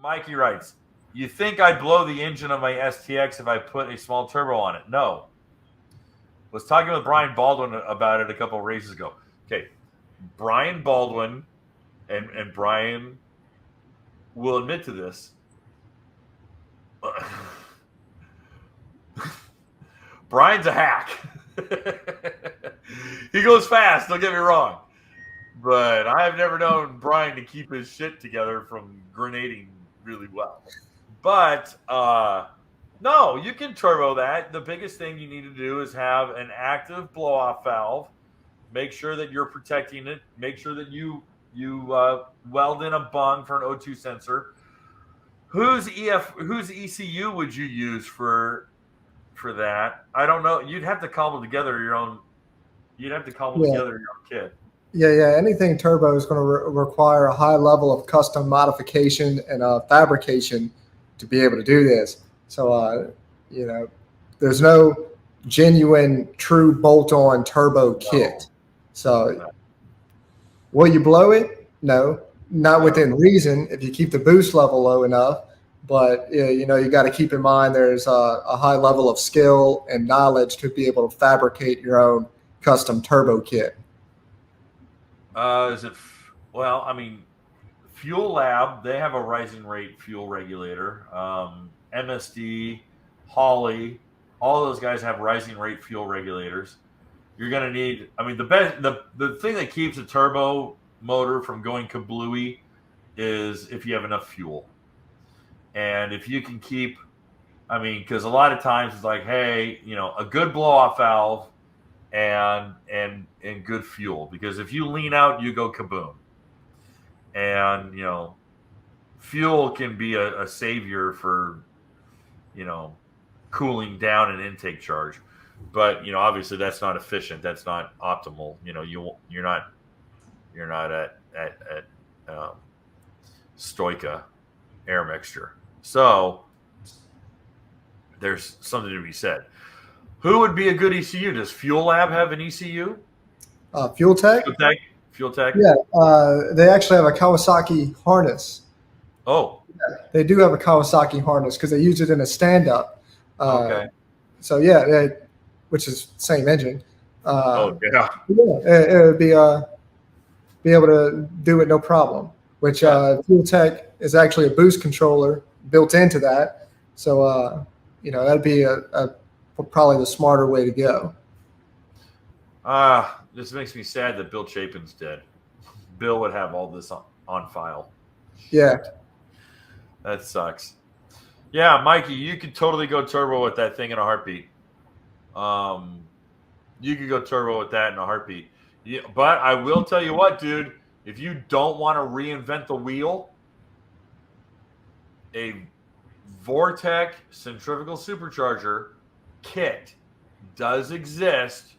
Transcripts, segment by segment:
Mikey writes, you think I'd blow the engine of my STX if I put a small turbo on it? No. Was talking with Brian Baldwin about it a couple of races ago. Okay, Brian Baldwin, and Brian will admit to this. Brian's a hack. He goes fast, don't get me wrong. But I have never known Brian to keep his shit together from grenading really well. But no, you can turbo that. The biggest thing you need to do is have an active blow-off valve. Make sure that you're protecting it. Make sure that you weld in a bung for an O2 sensor. Whose ECU would you use for that? I don't know. You'd have to cobble together your own. You'd have to cobble together your own kit. Yeah. Anything turbo is going to require a high level of custom modification and fabrication to be able to do this. So, there's no genuine, true bolt-on turbo kit. So, will you blow it? No, not within reason if you keep the boost level low enough. But, you got to keep in mind there's a high level of skill and knowledge to be able to fabricate your own custom turbo kit. Fuel Lab, they have a rising rate fuel regulator. MSD, Holley, all those guys have rising rate fuel regulators. You're going to need, the thing that keeps a turbo motor from going kablooey is if you have enough fuel. And if you can keep, because a lot of times it's like, hey, a good blow-off valve and good fuel. Because if you lean out, you go kaboom. And, fuel can be a savior for, cooling down an intake charge. But, obviously that's not efficient. That's not optimal. You're not at Stoica air mixture. So there's something to be said. Who would be a good ECU? Does Fuel Lab have an ECU? Fuel Tech? Fuel Tech? Yeah. They actually have a Kawasaki harness. Oh. Yeah, they do have a Kawasaki harness because they use it in a stand-up. Okay. So, yeah, which is the same engine. It would be able to do it no problem, which Fuel Tech is actually a boost controller built into that. So, that'd be probably the smarter way to go. This makes me sad that Bill Chapin's dead. Bill would have all this on file. Yeah. That sucks. Yeah, Mikey, you could totally go turbo with that thing in a heartbeat. You could go turbo with that in a heartbeat. Yeah, but I will tell you what, dude. If you don't want to reinvent the wheel, a Vortec centrifugal supercharger kit does exist,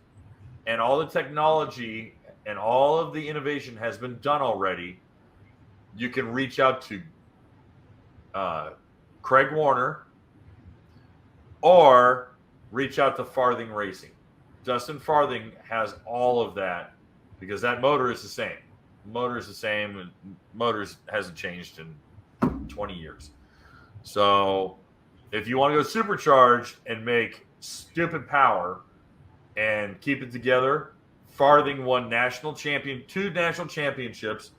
and all the technology and all of the innovation has been done already. You can reach out to Craig Warner or reach out to Farthing Racing. Justin Farthing has all of that because that motor is the same. The motor is the same, and motors hasn't changed in 20 years. So if you want to go supercharged and make stupid power and keep it together, Farthing won two national championships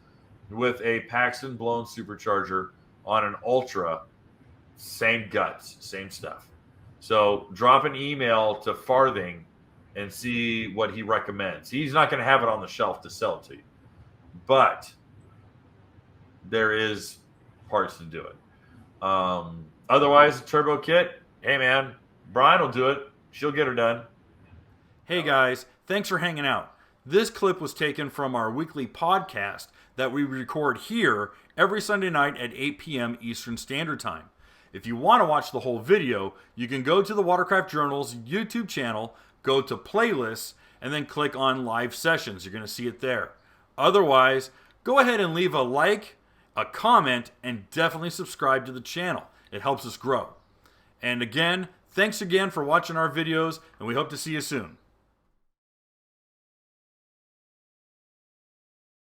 with a Paxton blown supercharger on an Ultra. Same guts, same stuff. So drop an email to Farthing and see what he recommends. He's not going to have it on the shelf to sell it to you, but there is parts to do it. Otherwise, turbo kit, hey man, Brian will do it. She'll get her done. Hey guys, thanks for hanging out. This clip was taken from our weekly podcast that we record here every Sunday night at 8 p.m. Eastern Standard Time. If you want to watch the whole video, you can go to the Watercraft Journal's YouTube channel, go to playlists, and then click on live sessions. You're going to see it there. Otherwise, go ahead and leave a like, a comment, and definitely subscribe to the channel. It helps us grow. And again, thanks again for watching our videos, and we hope to see you soon.